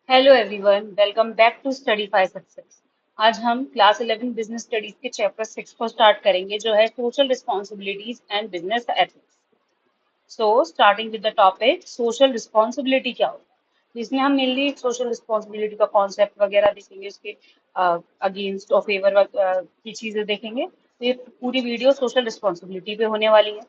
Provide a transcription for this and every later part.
Hello everyone, welcome back to study fi success. आज हम class 11 business studies के chapter 6 को स्टार्ट करेंगे, जो है social responsibilities and business ethics. So starting with the topic social responsibility क्या होता है, तो इसमें हम मेनली सोशल रिस्पॉन्सिबिलिटी का कॉन्सेप्ट वगैरह देखेंगे, उसके अगेंस्ट और फेवर की चीजें देखेंगे। तो ये पूरी वीडियो सोशल रिस्पॉन्सिबिलिटी पे होने वाली है।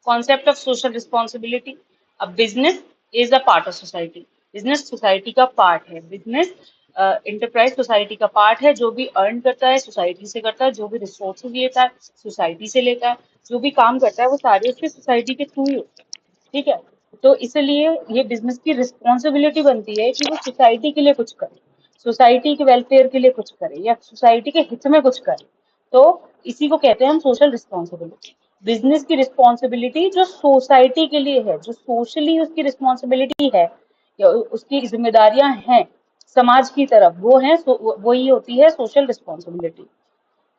Concept of social responsibility. अब business is a part of society. Business society का पार्ट है। बिजनेस इंटरप्राइज सोसाइटी का पार्ट है। जो भी अर्न करता है सोसाइटी से करता है, जो भी रिसोर्सेज लेता है सोसाइटी से लेता है, जो भी काम करता है वो सारे उसके सोसाइटी के थ्रू ही होते हैं। ठीक है। तो इसलिए ये बिजनेस की रिस्पॉन्सिबिलिटी बनती है कि वो सोसाइटी के लिए कुछ करे, सोसाइटी के वेलफेयर के लिए कुछ करे या सोसाइटी के हित में कुछ करे। तो इसी को कहते हैं हम सोशल रिस्पॉन्सिबिलिटी। बिजनेस की रिस्पॉन्सिबिलिटी जो सोसाइटी के लिए है, जो सोशली उसकी रिस्पॉन्सिबिलिटी है या उसकी जिम्मेदारियां हैं समाज की तरफ, वो है वही होती है social responsibility.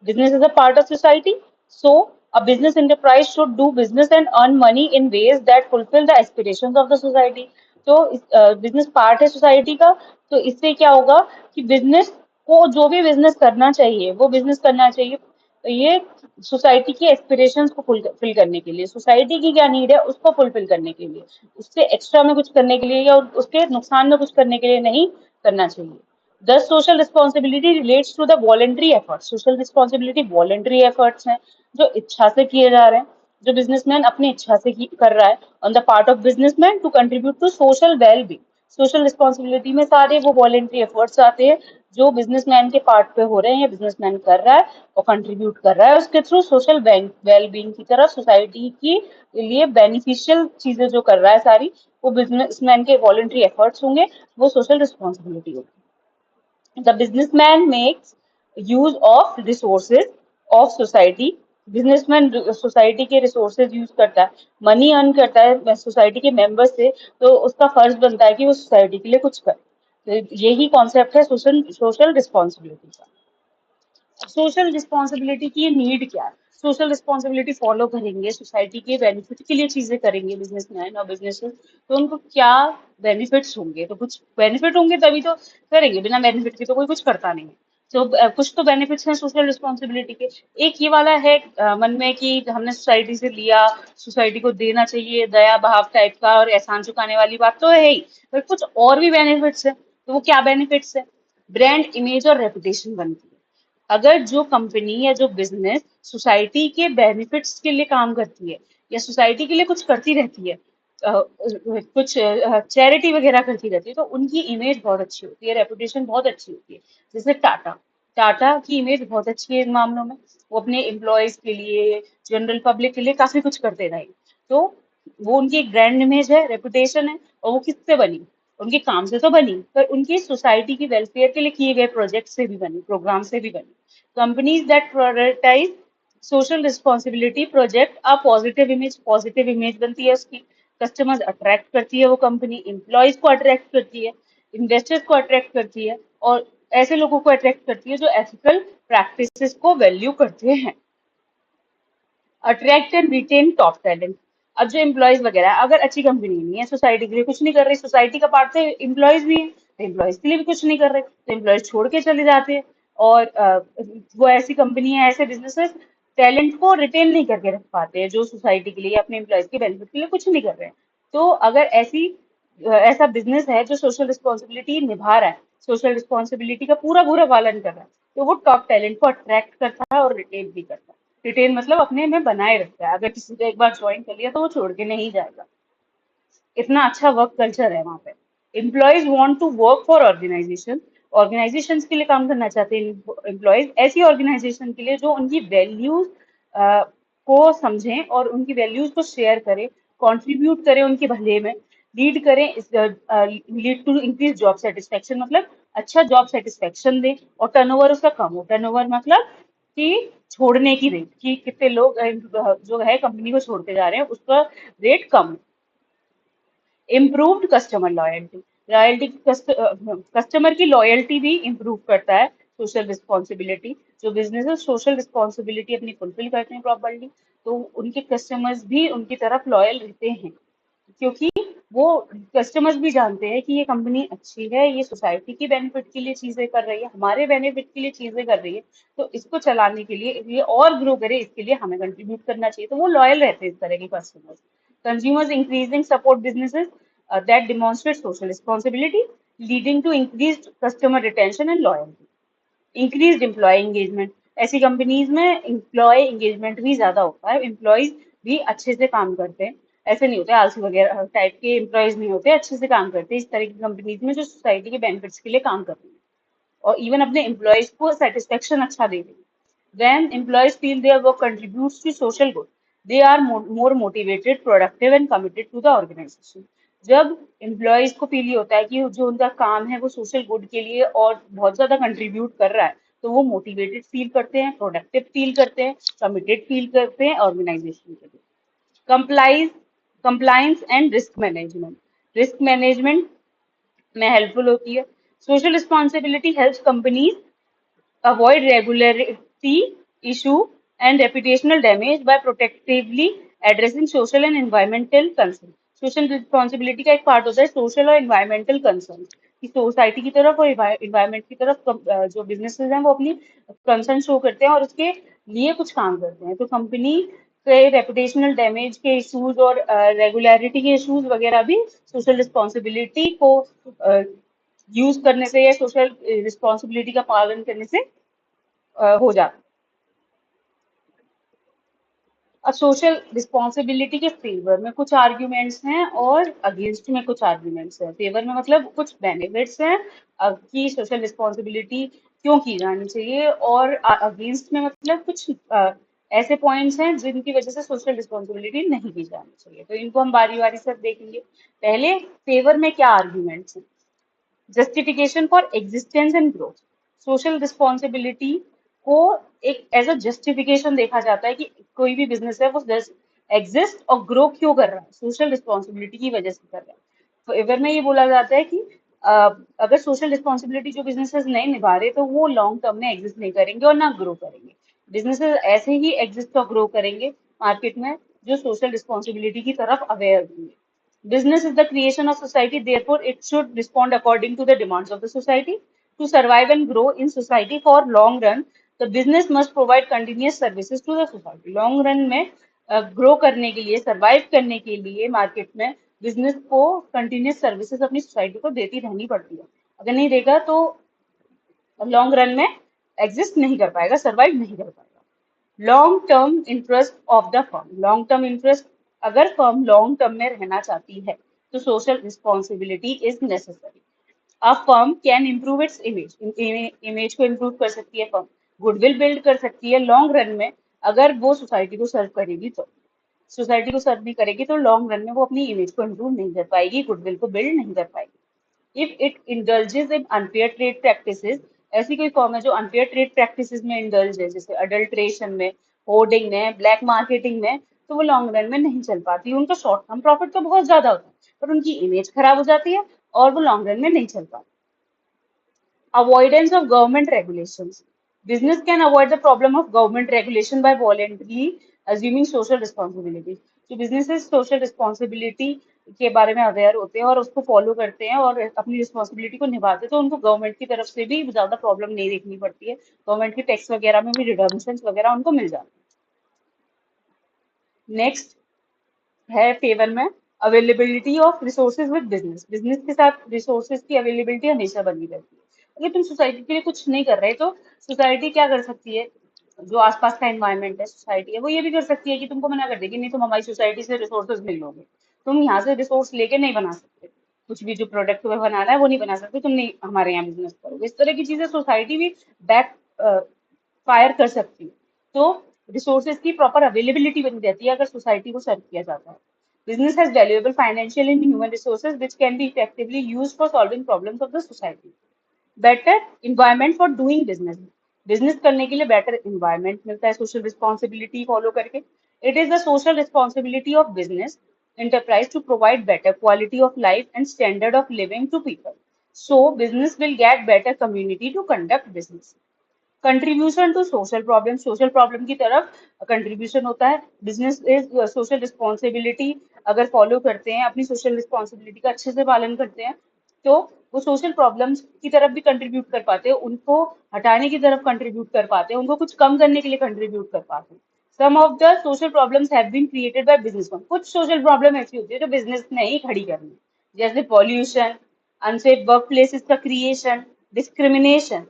Business is a part of society, so a business enterprise should do business and earn money in ways that fulfill the aspirations of the society. तो बिजनेस पार्ट है सोसाइटी का। तो इससे क्या होगा कि बिजनेस को जो भी बिजनेस करना चाहिए वो बिजनेस करना चाहिए, ये सोसाइटी की एस्पिरेशंस को फुलफिल करने के लिए, सोसाइटी की क्या नीड है उसको फुलफिल करने के लिए, उससे एक्स्ट्रा में कुछ करने के लिए या उसके नुकसान में कुछ करने के लिए नहीं करना चाहिए। Thus, social responsibility relates to the voluntary efforts. Social responsibility voluntary efforts हैं जो इच्छा से किए जा रहे हैं, जो बिजनेसमैन अपनी इच्छा से कर रहा है on the part of businessman to contribute to social well being. Social responsibility में सारे वो वॉलेंट्री एफर्ट्स आते हैं जो बिजनेसमैन के पार्ट पे हो रहे हैं या बिजनेसमैन कर रहा है और कंट्रीब्यूट कर रहा है उसके थ्रू सोशल वेल बींग की तरफ, सोसाइटी की लिए बेनिफिशियल चीजें जो कर रहा है सारी, वो बिजनेसमैन के वॉलेंट्री एफर्ट्स होंगे, वो सोशल रिस्पॉन्सिबिलिटी होगी। The businessman makes use of resources of society. Businessman society के रिसोर्सेज यूज करता है, मनी अर्न करता है सोसाइटी के मेंबर से, तो उसका फर्ज बनता है कि वो सोसाइटी के लिए कुछ करे। तो यही कॉन्सेप्ट है सोशल सोशल रिस्पॉन्सिबिलिटी का। सोशल रिस्पॉन्सिबिलिटी की नीड क्या है? सोशल रिस्पॉन्सिबिलिटी फॉलो करेंगे, सोसाइटी के बेनिफिट के लिए चीजें करेंगे बिजनेसमैन और बिजनेसेस, तो उनको क्या बेनिफिट्स होंगे? तो कुछ बेनिफिट होंगे तभी तो करेंगे, बिना बेनिफिट के तो कोई कुछ करता नहीं है। तो कुछ तो बेनिफिट्स हैं सोशल रिस्पॉन्सिबिलिटी के। एक ये वाला है मन में कि हमने सोसाइटी से लिया, सोसाइटी को देना चाहिए, दया भाव टाइप का और एहसान चुकाने वाली बात तो है ही, पर कुछ और भी बेनिफिट्स है। तो वो क्या बेनिफिट्स है? ब्रांड इमेज और रेपुटेशन बनती है। अगर जो कंपनी या जो बिजनेस सोसाइटी के बेनिफिट्स के लिए काम करती है या सोसाइटी के लिए कुछ करती रहती है, कुछ चैरिटी वगैरह करती रहती है, तो उनकी इमेज बहुत अच्छी होती है, रेपुटेशन बहुत अच्छी होती है। जैसे टाटा, टाटा की इमेज बहुत अच्छी है इन मामलों में। वो अपने एम्प्लॉयज के लिए, जनरल पब्लिक के लिए काफी कुछ करते रहे। तो वो उनकी एक ब्रांड इमेज है, रेपुटेशन है, और वो किससे बनी? उनके काम से तो बनी, पर उनकी सोसाइटी की वेलफेयर के लिए किए गए प्रोजेक्ट से भी बनी, प्रोग्राम से भी बनी। Companies that prioritize social responsibility project a positive image बनती है उसकी। कस्टमर्स अट्रैक्ट करती है वो कंपनी, एम्प्लॉयज को अट्रैक्ट करती है, इन्वेस्टर्स को अट्रैक्ट करती है, और ऐसे लोगों को अट्रैक्ट करती है जो एथिकल प्रैक्टिसेस को वैल्यू करते हैं। Attract and retain top talent. अब जो एम्प्लॉयज वगैरह है, अगर अच्छी कंपनी नहीं है, सोसाइटी के लिए कुछ नहीं कर रही, सोसाइटी का पार्ट से एम्प्लॉयज भी है, तो एम्प्लॉयज के लिए भी कुछ नहीं कर रहे, तो एम्प्लॉयज छोड़ के चले जाते हैं। और वो ऐसी कंपनी है, ऐसे बिजनेसेस टैलेंट को रिटेन नहीं करके रख पाते हैं जो सोसाइटी के लिए अपने एम्प्लॉयज के बेनिफिट के लिए कुछ नहीं कर रहे हैं। तो अगर ऐसा बिजनेस है जो सोशल रिस्पॉन्सिबिलिटी निभा रहा है, सोशल रिस्पॉन्सिबिलिटी का पूरा पूरा पालन कर रहा है, तो वो टॉप टैलेंट को अट्रैक्ट करता है और रिटेन भी करता है। रिटेन मतलब अपने में बनाए रखता है, अगर किसी ने एक बार ज्वाइन कर लिया तो वो छोड़ के नहीं जाएगा। इतना अच्छा वर्क कल्चर है वहां पे। Employees want to work for organization. Organization के लिए काम करना चाहते हैं एम्प्लॉयज, ऐसी ऑर्गेनाइजेशन के लिए जो उनकी वैल्यूज को समझें और उनकी वैल्यूज को शेयर करें, कंट्रीब्यूट करें उनके भले में, लीड करें, lead to increase job satisfaction, मतलब अच्छा जॉब सेटिस्फेक्शन दे, और टर्नओवर उसका कम हो। टर्नओवर मतलब कि छोड़ने की रेट, कि कितने लोग जो है कंपनी को छोड़ते जा रहे हैं, उसका रेट कम। Improved customer loyalty. Loyalty, customer की लॉयल्टी भी इम्प्रूव करता है सोशल रिस्पॉन्सिबिलिटी। जो बिजनेसेस सोशल रिस्पॉन्सिबिलिटी अपनी फुलफिल करते हैं प्रॉपरली, तो उनके कस्टमर्स भी उनकी तरफ लॉयल रहते हैं, क्योंकि वो कस्टमर्स भी जानते हैं कि ये कंपनी अच्छी है, ये सोसाइटी की बेनिफिट के लिए चीजें कर रही है, हमारे बेनिफिट के लिए चीजें कर रही है, तो इसको चलाने के लिए, ये और ग्रो करे, इसके लिए हमें कंट्रीब्यूट करना चाहिए। तो वो लॉयल रहते हैं इस तरह के customers. Consumers increasing support businesses that demonstrate social responsibility, leading to increased customer retention and loyalty. Increase employee engagement, ऐसी कंपनीज में एम्प्लॉय एंगेजमेंट भी ज्यादा होता है, एम्प्लॉयज भी अच्छे से काम करते हैं, ऐसे नहीं होते आलसी वगैरह टाइप के एम्प्लॉयज नहीं होते, अच्छे से काम करते हैं इस तरह की कंपनीज में जो सोसाइटी के बेनिफिट्स के लिए काम करते हैं और इवन अपने एम्प्लॉयज को सेटिस्फेक्शन अच्छा दे रहे हैं। When employees feel their work contributes to social good, they are more motivated, productive and committed to the organization. जब एम्प्लॉयज को फील होता है कि जो उनका काम है वो सोशल गुड के लिए और बहुत ज्यादा कंट्रीब्यूट कर रहा है, तो वो मोटिवेटेड फील करते हैं, प्रोडक्टिव फील करते हैं, कमिटेड फील करते हैं ऑर्गेनाइजेशन के लिए। Complies compliance and risk management, risk management में हेल्पफुल होती है। Social responsibility helps companies avoid regularity issue and reputational damage by protectively addressing social and environmental concerns. Social responsibility का एक पार्ट होता है सोशल और इन्वायरमेंटल कंसर्न, कि society की तरफ और इन्वायरमेंट की तरफ जो बिजनेसेस हैं वो अपनी कंसर्न शो करते हैं और उसके लिए कुछ काम करते हैं। तो कंपनी के रेपुटेशनल डैमेज के इश्यूज और रेगुलरिटी के इश्यूज वगैरह भी सोशल रिस्पॉन्सिबिलिटी को यूज करने से या सोशल रिस्पॉन्सिबिलिटी का पालन करने से हो जाता। अब सोशल रिस्पॉन्सिबिलिटी के फेवर में कुछ आर्ग्यूमेंट्स हैं और अगेंस्ट में कुछ आर्ग्यूमेंट्स हैं। फेवर में मतलब कुछ बेनिफिट्स हैं कि सोशल रिस्पॉन्सिबिलिटी क्यों की जानी चाहिए, और अगेंस्ट में मतलब कुछ ऐसे पॉइंट्स हैं जिनकी वजह से सोशल रिस्पॉन्सिबिलिटी नहीं की जानी चाहिए। तो इनको हम बारी बारी से देखेंगे। पहले फेवर में क्या आर्ग्यूमेंट्स हैं। Justification for existence and growth, social responsibility को एक एज अ जस्टिफिकेशन देखा जाता है कि कोई भी बिजनेस है वो एग्जिस्ट और ग्रो क्यों कर रहा है, सोशल रिस्पॉन्सिबिलिटी की वजह से कर रहा है। फेवर में ये बोला जाता है कि अगर सोशल रिस्पॉन्सिबिलिटी जो बिजनेसेस नहीं निभा रहे तो वो लॉन्ग टर्म में एग्जिस्ट नहीं करेंगे और ना ग्रो करेंगे। बिजनेसेस ऐसे ही एग्जिस्ट और ग्रो करेंगे मार्केट में जो सोशल रिस्पॉन्सिबिलिटी की तरफ अवेयर होंगे। Business is the creation of society, therefore it should respond according to the demands of the society. To survive and grow in society for long run, the business must provide continuous services to the society. Long run में grow करने के लिए, survive करने के लिए market में business को continuous services अपनी society को देती रहनी पड़ती है। अगर नहीं देगा तो लॉन्ग रन में एग्जिस्ट नहीं कर पाएगा, सर्वाइव नहीं कर पाएगा। Long term interest of the firm, long term interest, अगर फर्म लॉन्ग टर्म में रहना चाहती है तो social responsibility is necessary. A firm can improve its image, image को इम्प्रूव कर सकती है फर्म, गुडविल बिल्ड कर सकती है लॉन्ग रन में। अगर वो सोसाइटी को सर्व करेगी तो, सोसाइटी को सर्व नहीं करेगी तो लॉन्ग रन में वो अपनी इमेज को इम्प्रूव नहीं कर पाएगी, गुडविल को बिल्ड नहीं कर पाएगी। If it indulges in unfair trade practices, ऐसी कोई फॉर्म है जो अनफेयर ट्रेड प्रैक्टिसेस में इंडल्ज है, जैसे अडल्ट्रेशन में, होर्डिंग में, ब्लैक मार्केटिंग में, तो वो लॉन्ग रन में नहीं चल पाती। उनका शॉर्ट टर्म प्रॉफिट तो बहुत ज्यादा होता है पर उनकी इमेज खराब हो जाती है और वो लॉन्ग रन में नहीं चल पाती। Avoidance of government regulations. Business can avoid the problem of government regulation by voluntarily assuming social responsibility. तो businesses social responsibility के बारे में अवेयर होते हैं और उसको फॉलो करते हैं और अपनी रिस्पॉन्सिबिलिटी को निभाते हैं, तो उनको गवर्नमेंट की तरफ से भी ज्यादा प्रॉब्लम नहीं देखनी पड़ती है। गवर्नमेंट के टैक्स वगैरह में भी रिडम्पशन वगैरह उनको मिल जाते हैं। नेक्स्ट है फेवर में availability of resources with business, business के साथ रिसोर्सेज की अवेलेबिलिटी हमेशा बनी रहती है। अगर तुम सोसाइटी के लिए कुछ नहीं कर रहे तो सोसाइटी क्या कर सकती है, जो आसपास का एनवायरनमेंट है, सोसाइटी है, वो ये भी कर सकती है कि तुमको मना कर देगी, नहीं तुम हमारी सोसाइटी से रिसोर्सेज नहीं लोगे, तुम यहाँ से रिसोर्स लेके नहीं बना सकते, कुछ भी जो प्रोडक्ट तुम्हें बनाना है वो नहीं बना सकते, तुम नहीं हमारे यहाँ बिजनेस करोगे। इस तरह की चीजें सोसाइटी भी बैक फायर कर सकती है। तो रिसोर्सेज की प्रॉपर अवेलेबिलिटी बनी रहती है अगर सोसाइटी को सर्व किया जाता है। Business has valuable financial and human resources which can be effectively used for solving problems of the society. Better environment for doing business. Business करने के लिए better environment मिलता है social responsibility follow करके. It is the social responsibility of business enterprise to provide better quality of life and standard of living to people. So business will get better community to conduct business. Contribution to social problem की तरफ contribution होता है। Business is social responsibility, अगर follow करते हैं अपनी social responsibility का अच्छे से पालन करते हैं तो वो सोशल प्रॉब्लम्स की तरफ भी कंट्रीब्यूट कर पाते हैं, उनको हटाने की तरफ कंट्रीब्यूट कर पाते हैं, उनको कुछ कम करने के लिए कंट्रीब्यूट कर पाते हैं। Some of the social problems have been created by business. कुछ सोशल प्रॉब्लम ऐसी होती है जो बिजनेस ने ही खड़ी करनी है, जैसे पॉल्यूशन, अनसेफ वर्क प्लेसेस का क्रिएशन, डिस्क्रिमिनेशन।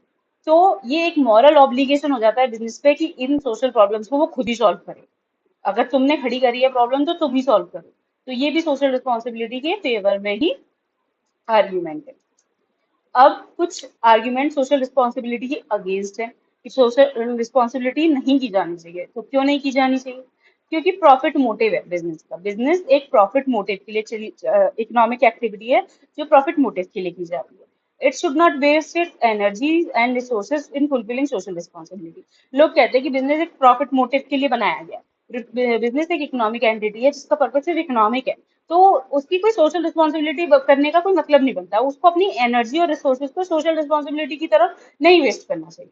तो ये एक मॉरल ऑब्लिगेशन हो जाता है बिजनेस पे कि इन सोशल प्रॉब्लम्स को वो खुद ही सॉल्व करे। अगर तुमने खड़ी करी है प्रॉब्लम तो तुम ही सॉल्व करो। तो ये भी सोशल रिस्पॉन्सिबिलिटी के फेवर में ही आर्ग्यूमेंट है। अब कुछ आर्ग्यूमेंट सोशल रिस्पॉन्सिबिलिटी के अगेंस्ट है कि सोशल रिस्पॉन्सिबिलिटी नहीं की जानी चाहिए। तो क्यों नहीं की जानी चाहिए? क्योंकि प्रॉफिट मोटिव है बिजनेस का। बिजनेस एक प्रॉफिट मोटिव के लिए चली इकोनॉमिक एक्टिविटी है जो प्रॉफिट मोटिव के लिए की जाती है। It should not waste its energy and resources in fulfilling social responsibility. लोग कहते हैं कि बिजनेस एक प्रॉफिट मोटिव के लिए बनाया गया। बिजनेस एक इकोनॉमिक एंटिटी है जिसका पर्पज सिर्फ इकोनॉमिक है, तो उसकी कोई सोशल रिस्पॉन्सिबिलिटी करने का कोई मतलब नहीं बनता। उसको अपनी एनर्जी और रिसोर्सेज को सोशल रिस्पॉन्सिबिलिटी की तरफ नहीं वेस्ट करना चाहिए।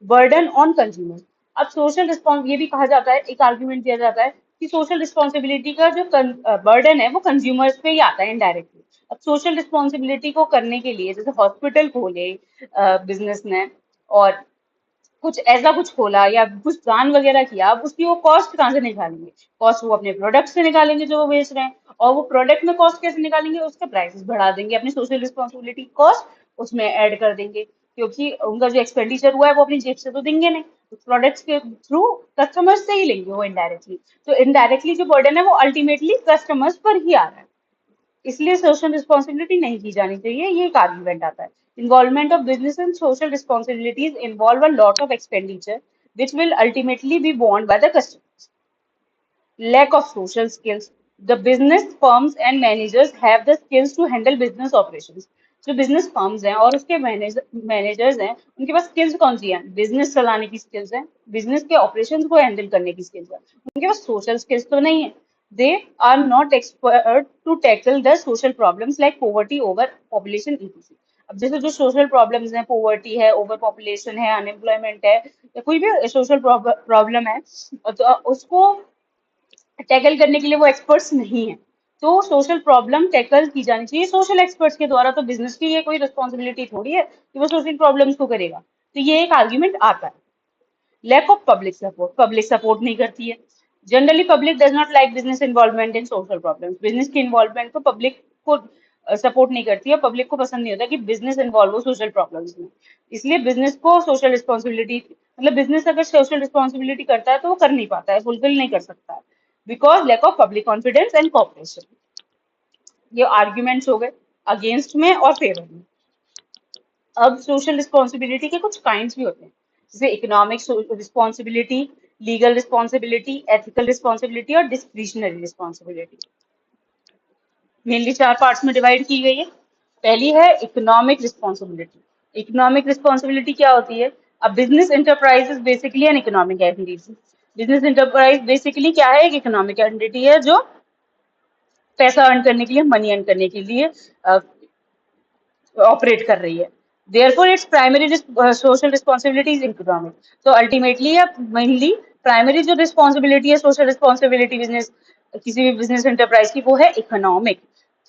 Burden on consumer. अब सोशल रिस्पॉन्स ये भी कहा जाता है, एक आर्ग्यूमेंट दिया जाता है कि सोशल रिस्पॉन्सिबिलिटी का जो बर्डन है वो कंज्यूमर्स पे ही आता है इनडायरेक्टली। अब सोशल रिस्पॉन्सिबिलिटी को करने के लिए जैसे हॉस्पिटल खोले बिजनेस ने, और कुछ ऐसा कुछ खोला या कुछ प्लान वगैरह किया, अब उसकी वो कॉस्ट कहाँ से निकालेंगे? कॉस्ट वो अपने प्रोडक्ट से निकालेंगे जो वो बेच रहे हैं। और वो प्रोडक्ट में कॉस्ट कैसे निकालेंगे? उसके प्राइसेस बढ़ा देंगे, अपनी सोशल रिस्पॉन्सिबिलिटी कॉस्ट उसमें ऐड कर देंगे, क्योंकि उनका जो एक्सपेंडिचर हुआ है वो अपनी जेब से तो देंगे नहीं, उस प्रोडक्ट्स के थ्रू कस्टमर्स से ही लेंगे वो इनडायरेक्टली। तो इनडायरेक्टली जो बर्डन है वो अल्टीमेटली कस्टमर्स पर ही आ रहा है। इसलिए सोशल रिस्पॉन्सिबिलिटी नहीं की जानी चाहिए, ये एक आर्ग्यूमेंट आता है। Involvement of business in social responsibilities involve a lot of expenditure which will ultimately be borne by the customers. Lack of social skills. The business firms and managers have the skills to handle business operations. जो business firms हैं और उसके managers हैं, उनके पास skills कौन सी हैं? Business चलाने की स्किल्स हैं, बिजनेस के ऑपरेशंस को हैंडल करने की स्किल्स हैं। उनके पास सोशल स्किल्स तो नहीं है। They are not expert to tackle the social problems like poverty, over population, etc। अब जैसे जो सोशल प्रॉब्लम्स हैं, पोवर्टी है, ओवर पॉपुलेशन है, अनएम्प्लॉयमेंट है, या कोई भी सोशल प्रॉब्लम है, तो उसको टैकल करने के लिए वो एक्सपर्ट्स नहीं है। तो सोशल प्रॉब्लम टैकल की जानी चाहिए सोशल एक्सपर्ट्स के द्वारा। तो बिजनेस की ये कोई रिस्पॉन्सिबिलिटी थोड़ी है कि वो सोशल प्रॉब्लम्स को करेगा। तो ये एक आर्ग्यूमेंट आता है। Lack of public support. Public support नहीं करती है। Generally public does not like business involvement in social problems. Business की इन्वॉल्वमेंट को पब्लिक को सपोर्ट नहीं करती है। पब्लिक को पसंद नहीं होता कि बिजनेस इन्वॉल्व हो सोशल प्रॉब्लम्स में। इसलिए बिजनेस को सोशल रिस्पॉन्सिबिलिटी, मतलब बिजनेस अगर सोशल रिस्पॉन्सिबिलिटी करता है तो वो कर नहीं पाता है, फुलफिल नहीं कर सकता है, because lack of public confidence and cooperation. ये आर्ग्यूमेंट्स हो गए अगेंस्ट में और फेवर में। अब सोशल रिस्पॉन्सिबिलिटी के कुछ काइंड्स भी होते हैं, जैसे economic responsibility, legal responsibility, ethical responsibility और डिस्क्रिशनरी रिस्पॉन्सिबिलिटी। मेनली चार पार्ट्स में डिवाइड की गई है। पहली है इकोनॉमिक रिस्पॉन्सिबिलिटी। इकोनॉमिक रिस्पॉन्सिबिलिटी क्या होती है? अब business enterprise is basically an economic entity. Business enterprise basically क्या है? एक इकोनॉमिक एंटिटी है जो पैसा अर्न करने के लिए, मनी अर्न करने के लिए ऑपरेट कर रही है। Therefore its primary social responsibility is economic. तो अल्टीमेटली या मेनली प्राइमरी जो रिस्पॉन्सिबिलिटी है, सोशल रिस्पॉन्सिबिलिटी बिजनेस, किसी भी बिजनेस एंटरप्राइज की, वो है इकोनॉमिक,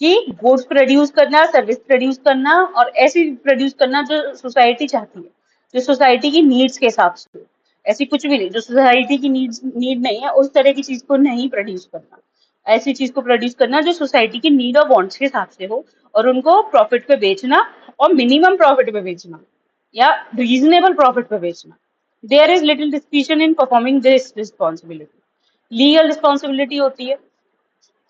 कि गुड्स प्रोड्यूस करना, सर्विस प्रोड्यूस करना, और ऐसी प्रोड्यूस करना जो सोसाइटी चाहती है, जो सोसाइटी की नीड्स के हिसाब से। ऐसी कुछ भी नहीं जो सोसाइटी की नीड नहीं है, उस तरह की चीज को नहीं प्रोड्यूस करना। ऐसी चीज को प्रोड्यूस करना जो सोसाइटी की नीड और वांट्स के हिसाब से हो, और उनको प्रॉफिट पे बेचना, और मिनिमम प्रॉफिट पे बेचना या रीजनेबल प्रॉफिट पे बेचना। There is little discretion in performing this responsibility. Legal responsibility होती है।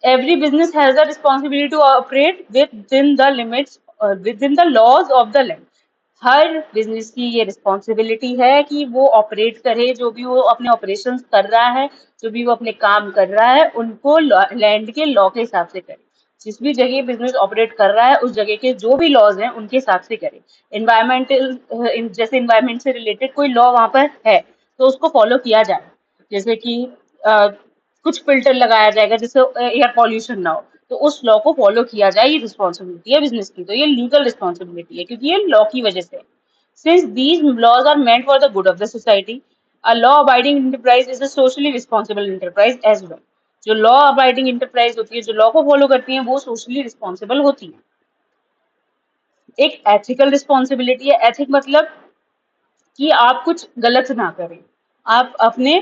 Every business has a responsibility to operate within the limits, within the laws of the land। Her business की ये responsibility है कि वो operate करे, जो भी वो अपने ऑपरेशंस कर रहा है, जो भी वो अपने काम कर रहा है, उनको लैंड के लॉ के हिसाब से करे। जिस भी जगह बिजनेस ऑपरेट कर रहा है उस जगह के जो भी लॉज हैं उनके हिसाब से करे। इन्वायरमेंटल, जैसे इन्वायरमेंट से रिलेटेड कोई लॉ वहां पर है तो उसको फॉलो किया जाए। जैसे कि कुछ फिल्टर लगाया जाएगा जिससे एयर पॉल्यूशन ना हो, तो उस लॉ को फॉलो किया जाए। ये रिस्पॉन्सिबिलिटी है बिजनेस की। तो ये लीगल रिस्पॉन्सिबिलिटी है क्योंकि ये लॉ की वजह से। Since these laws are meant for the good of the society, a law-abiding enterprise is a socially responsible enterprise as well. जो लॉ अबाइडिंग इंटरप्राइज होती है, जो लॉ को फॉलो करती है, वो सोशली रिस्पॉन्सिबल होती है. एक एथिकल रिस्पॉन्सिबिलिटी है. एथिक मतलब कि आप कुछ गलत ना करें, आप अपने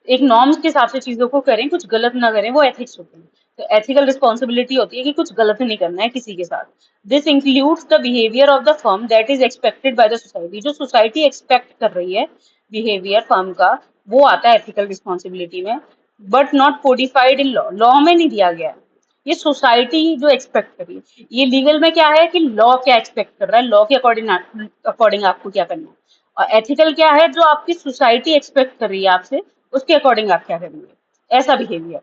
एक नॉर्म्स के हिसाब से चीजों को करें, कुछ गलत ना करें, वो एथिक्स होते हैं. तो एथिकल रिस्पॉन्सिबिलिटी होती है कि कुछ गलत नहीं करना है किसी के साथ. This includes the behaviour of the firm that is expected by the society. जो सोसाइटी एक्सपेक्ट कर रही है बिहेवियर फर्म का, वो आता है एथिकल रिस्पॉन्सिबिलिटी में, but not codified in law. Law में नहीं दिया गया है, ये सोसाइटी जो एक्सपेक्ट कर रही है. ये लीगल में क्या है कि लॉ क्या एक्सपेक्ट कर रहा है, लॉ के अकॉर्डिंग अकॉर्डिंग आपको क्या करना है. और एथिकल क्या है, जो आपकी सोसाइटी एक्सपेक्ट कर रही है आपसे, उसके अकॉर्डिंग आप क्या करेंगे, ऐसा behaviour.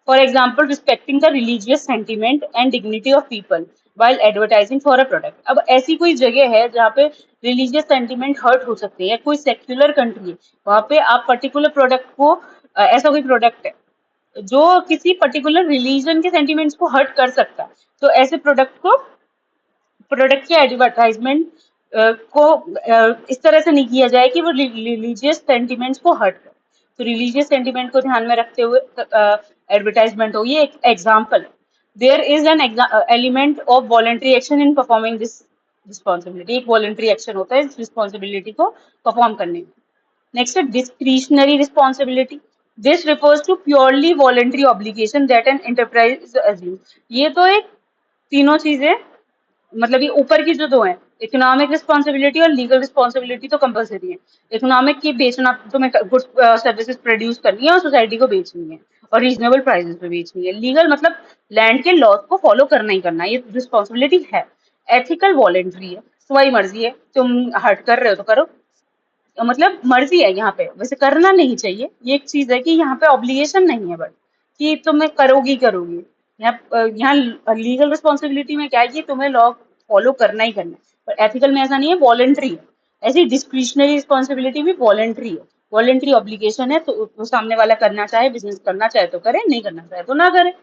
For example, respecting the religious sentiment and dignity of people while advertising for a product. अब ऐसी कोई जगह है जहाँ पे रिलीजियस सेंटिमेंट हर्ट हो सकते हैं, कोई सेक्युलर कंट्री है, वहां पे आप पर्टिकुलर प्रोडक्ट को ऐसा कोई प्रोडक्ट है जो किसी पर्टिकुलर रिलीजन के सेंटिमेंट्स को हर्ट कर सकता है, तो ऐसे प्रोडक्ट के एडवर्टाइजमेंट को इस तरह से नहीं किया जाए कि वो रिलीजियस सेंटिमेंट्स को हर्ट करे. तो रिलीजियस सेंटिमेंट को ध्यान में रखते हुए एडवर्टाइजमेंट हो, ये एक एग्जाम्पल है. There is an element of voluntary action in performing this responsibility. एक वॉलेंट्री एक्शन होता है इस रिस्पॉन्सिबिलिटी को परफॉर्म करने में. Next is discretionary responsibility. This refers to purely voluntary obligation that an enterprise assumes. ये तो एक तीनों चीजें, मतलब ये ऊपर की जो दो हैं, इकोनॉमिक रिस्पॉन्सिबिलिटी और लीगल रिस्पॉन्सिबिलिटी, तो कंपलसरी है. इकोनॉमिक की बेचना, तुम्हें गुड्स सर्विसेज प्रोड्यूस करनी है और सोसाइटी को बेचनी है और रीजनेबल प्राइसेस पे बेचनी है. लीगल मतलब लैंड के लॉज को फॉलो करना ही करना, ये रिस्पॉन्सिबिलिटी है. एथिकल वॉलेंट्री है, तुम्हारी मर्जी है, तुम हर्ट कर रहे हो तो करो, मतलब मर्जी है. यहाँ पे वैसे करना नहीं चाहिए, ये एक चीज है कि यहाँ पे ऑब्लिगेशन नहीं है, बट कि तुम्हें करोगी करोगी. यहाँ लीगल रिस्पॉन्सिबिलिटी में क्या है कि तुम्हें लॉ फॉलो करना ही करना है, पर एथिकल में ऐसा नहीं है, वॉलेंट्री है. ऐसी डिस्क्रिशनरी रिस्पॉन्सिबिलिटी भी वॉलेंट्री है, वॉलेंट्री ऑब्लिगेशन है. तो सामने वाला करना चाहे, बिजनेस करना चाहे तो करे, नहीं करना चाहे तो ना करे.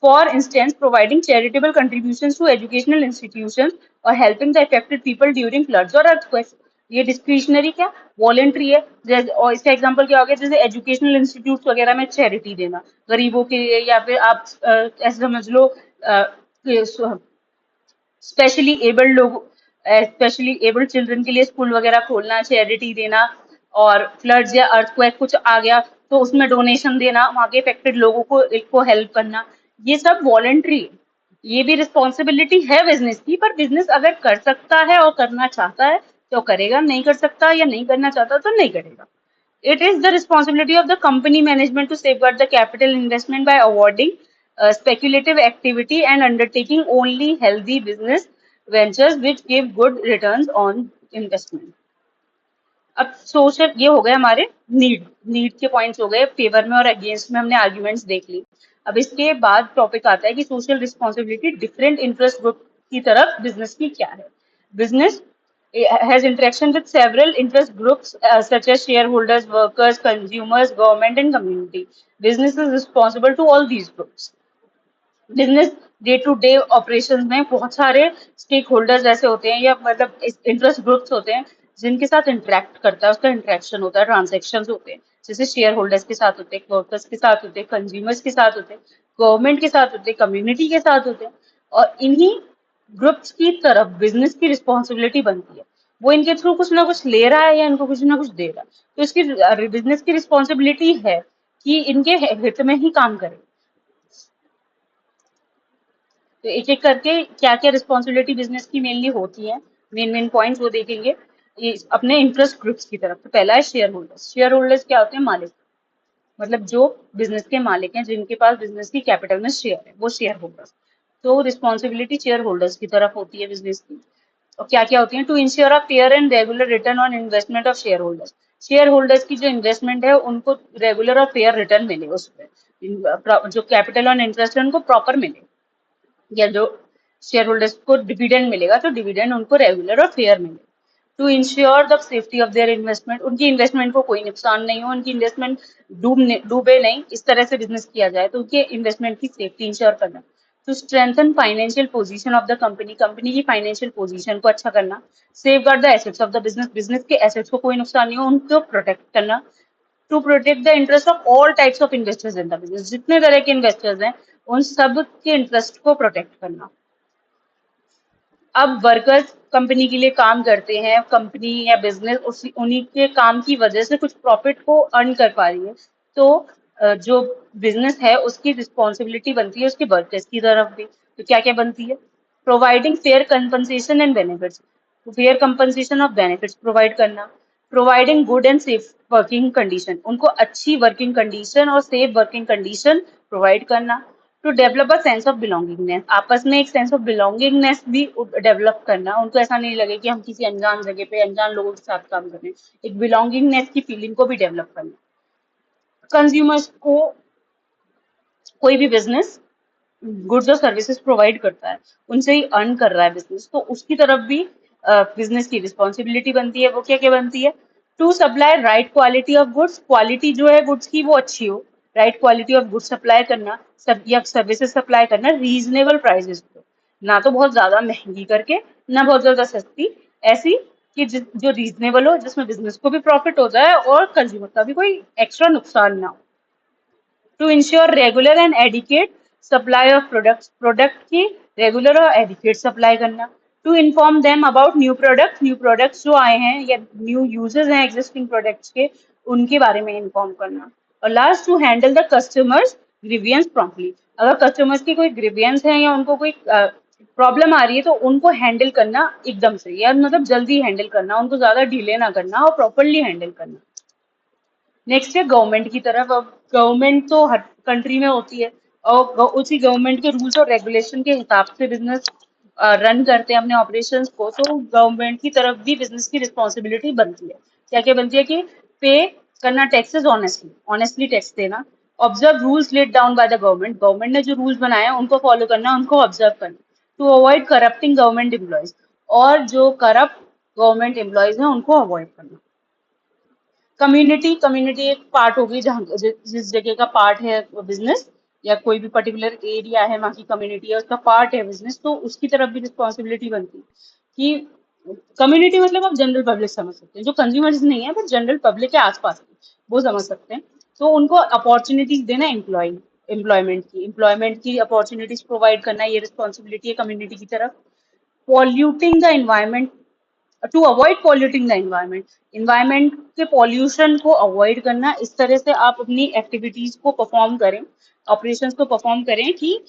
For instance, providing charitable contributions to educational institutions or helping the affected people during floods or earthquakes. ये डिस्क्रिशनरी क्या, वॉलेंट्री है. जैसे, और इसका एग्जांपल क्या हो गया, जैसे एजुकेशनल इंस्टीट्यूट वगैरह में चैरिटी देना गरीबों के लिए, या फिर आप ऐसे समझ लो स्पेशली एबल्ड लोग, स्पेशली एबल्ड चिल्ड्रन के लिए स्कूल वगैरह खोलना, चैरिटी देना. और फ्लड्स या अर्थक्वेक कुछ आ गया तो उसमें डोनेशन देना, वहां के इफेक्टेड लोगों को हेल्प करना, ये सब वॉलेंट्री है. ये भी रिस्पॉन्सिबिलिटी है बिजनेस की, पर बिजनेस अगर कर सकता है और करना चाहता है तो करेगा, नहीं कर सकता या नहीं करना चाहता तो नहीं करेगा. It is the responsibility of the company management to safeguard the capital investment by avoiding speculative activity and undertaking only healthy business ventures which give good returns on investment. अब सोशल, ये हो गए हमारे नीड के points हो गए, favour में और अगेंस्ट में हमने आर्ग्यूमेंट्स देख ली. अब इसके बाद टॉपिक आता है कि social responsibility different interest group की तरफ बिजनेस की क्या है. Business has interaction with several interest groups such as shareholders, workers, consumers, government, and community. Business is responsible to all these groups. Business day to day operation में बहुत सारे stake holders ऐसे होते हैं, या मतलब इंटरेस्ट ग्रुप्स होते हैं जिनके साथ इंटरेक्ट करता है, उसका इंटरेक्शन होता है, ट्रांजेक्शन होते हैं. जैसे शेयर होल्डर्स के साथ होते हैं, वर्कर्स के साथ होते हैं, कंज्यूमर्स के साथ होते हैं, गवर्नमेंट के साथ होते हैं, कम्युनिटी के साथ होते हैं. और इन्हीं ग्रुप्स की तरफ बिजनेस की रिस्पॉन्सिबिलिटी बनती है, वो इनके थ्रू कुछ ना कुछ ले रहा है या इनको कुछ ना कुछ दे रहा है, तो इसकी बिजनेस की रिस्पॉन्सिबिलिटी है कि इनके हित में ही काम करे. तो एक एक करके क्या क्या रिस्पॉन्सिबिलिटी बिजनेस की मेनली होती है, मेन पॉइंट्स वो देखेंगे. ये अपने इंटरेस्ट ग्रुप्स की तरफ, तो पहला है शेयर होल्डर्स. शेयर होल्डर्स क्या होते हैं, मालिक, मतलब जो बिजनेस के मालिक हैं, जिनके पास बिजनेस की कैपिटल में शेयर है, वो शेयर होल्डर्स. तो रिस्पॉन्सिबिलिटी शेयर होल्डर्स की तरफ होती है बिजनेस की. और क्या क्या होती है, to ensure a fair and regular return on investment of share holders. Share holders की जो इन्वेस्टमेंट है उनको रेगुलर और फेयर रिटर्न मिले, उस पर जो कैपिटल ऑन इंटरेस्ट है उनको प्रॉपर मिले, या जो शेयर होल्डर्स को डिविडेंड मिलेगा तो डिविडेंड उनको रेगुलर और फेयर मिले. To ensure the safety of their investment, उनकी इन्वेस्टमेंट को कोई नुकसान नहीं हो, उनकी इन्वेस्टमेंट डूबे नहीं, इस तरह से बिजनेस किया जाए, तो उनके इन्वेस्टमेंट की सेफ्टी इंश्योर करना. To strengthen financial position of the company, company की फाइनेंशियल पोजीशन को अच्छा करना, safeguard the assets of the business, business के एसेट्स को कोई नुकसान नहीं हो उनको प्रोटेक्ट करना, to protect the interest of all types of investors in the business, जितने तरह के इन्वेस्टर्स हैं उन सब के इंटरेस्ट को प्रोटेक्ट करना। अब वर्कर्स कंपनी के लिए काम करते हैं, कंपनी या बिजनेस उन्हीं के काम की वजह से कुछ प्रॉफिट को अर्न कर पा रही है, तो जो बिजनेस है उसकी रिस्पॉन्सिबिलिटी बनती है उसके वर्कर्स की तरफ भी। तो क्या क्या बनती है? Providing fair compensation and benefits, fair compensation of benefits provide करना, providing good and safe working condition, उनको अच्छी वर्किंग कंडीशन और सेफ वर्किंग कंडीशन प्रोवाइड करना, to develop a sense of belongingness, आपस में एक सेंस ऑफ बिलोंगिंगनेस भी develop करना, उनको ऐसा नहीं लगे कि हम किसी अनजान जगह पे अनजान लोगों के साथ काम कर रहे हैं, एक बिलोंगिंगनेस की फीलिंग को भी डेवलप करना। कंज्यूमर्स को, कोई भी बिजनेस गुड्स और सर्विसेज प्रोवाइड करता है, उनसे ही अर्न कर रहा है बिजनेस, तो उसकी तरफ भी बिजनेस की रिस्पॉन्सिबिलिटी बनती है। वो क्या क्या बनती है? To supply right quality of goods, quality जो है गुड्स की वो अच्छी हो, right quality of goods supply करना, सब या सर्विसेज सप्लाई करना रीजनेबल प्राइसेस पे, ना तो बहुत ज्यादा महंगी करके ना बहुत ज्यादा सस्ती, ऐसी कि जो रीजनेबल हो, जिसमें बिजनेस को भी प्रॉफिट हो जाए और कंज्यूमर का भी कोई एक्स्ट्रा नुकसान ना हो। To ensure regular and adequate supply of products, product की रेगुलर और एडिकेट सप्लाई करना, to inform them about new products जो आए हैं या न्यू यूजेस हैं एग्जिस्टिंग प्रोडक्ट्स के, उनके बारे में इन्फॉर्म करना, और last to handle the customers grievances promptly, अगर कस्टमर्स की कोई ग्रीवियंस है या उनको कोई प्रॉब्लम आ रही है तो उनको हैंडल करना एकदम से, या मतलब जल्दी हैंडल करना, उनको ज्यादा डिले ना करना और प्रॉपरली हैंडल करना। नेक्स्ट है गवर्नमेंट की तरफ। अब गवर्नमेंट तो हर कंट्री में होती है और उसी गवर्नमेंट के रूल्स और रेगुलेशन के हिसाब से बिजनेस रन करते हैं अपने ऑपरेशंस को, तो गवर्नमेंट की तरफ भी बिजनेस की रिस्पॉन्सिबिलिटी बनती है। क्या क्या बनती है? कि पे करना टैक्सेस ऑनेस्टली, ऑनेस्टली टैक्स देना, observe rules laid down by the government, government ने जो रूल्स बनाए हैं उनको फॉलो करना, उनको ऑब्जर्व करना, to avoid corrupting government employees, और जो करप्ट गवर्नमेंट एम्प्लॉयज हैं उनको अवॉइड करना। कम्युनिटी, कम्युनिटी एक पार्ट होगी जहाँ जिस जगह का पार्ट है बिजनेस या कोई भी पर्टिकुलर एरिया है वहाँ की कम्युनिटी है उसका पार्ट है बिजनेस, तो उसकी तरफ भी रिस्पॉन्सिबिलिटी बनती है कि कम्युनिटी मतलब आप जनरल पब्लिक समझ सकते हैं, जो कंज्यूमर्स नहीं है बट जनरल पब्लिक के आसपास की, वो समझ सकते हैं। तो उनको अपॉर्चुनिटीज देना, एम्प्लॉयमेंट की अपॉर्चुनिटीज प्रोवाइड करना, ये रिस्पॉन्सिबिलिटी है कम्युनिटी की तरफ। Polluting the environment, to avoid polluting the environment, environment के पॉल्यूशन को अवॉइड करना, इस तरह से आप अपनी एक्टिविटीज को परफॉर्म करें, ऑपरेशंस को परफॉर्म करें कि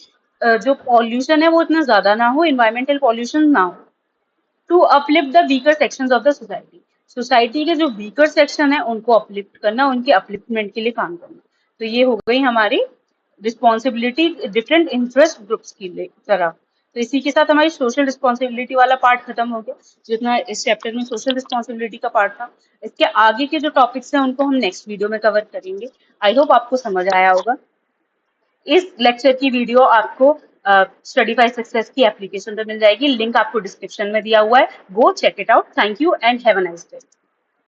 जो पॉल्यूशन है वो इतना ज्यादा ना हो, इन्वायरमेंटल पॉल्यूशन ना हो। To uplift the weaker sections of the society, society के जो वीकर सेक्शन है उनको अपलिफ्ट करना, उनके अपलिफ्टमेंट के लिए काम करना। तो ये हो गई हमारी रिस्पॉन्सिबिलिटी डिफरेंट इंटरेस्ट ग्रुप्स की तरफ। तो इसी के साथ हमारी सोशल रिस्पॉन्सिबिलिटी वाला पार्ट खत्म हो गया, जितना इस चैप्टर में सोशल रिस्पॉन्सिबिलिटी का पार्ट था। इसके आगे के जो टॉपिक्स हैं उनको हम नेक्स्ट वीडियो में कवर करेंगे। आई होप आपको समझ आया होगा। इस लेक्चर की वीडियो आपको स्टडीफाई सक्सेस की एप्लीकेशन पर मिल जाएगी, लिंक आपको डिस्क्रिप्शन में दिया हुआ है, go check it out. Thank you and have a nice day.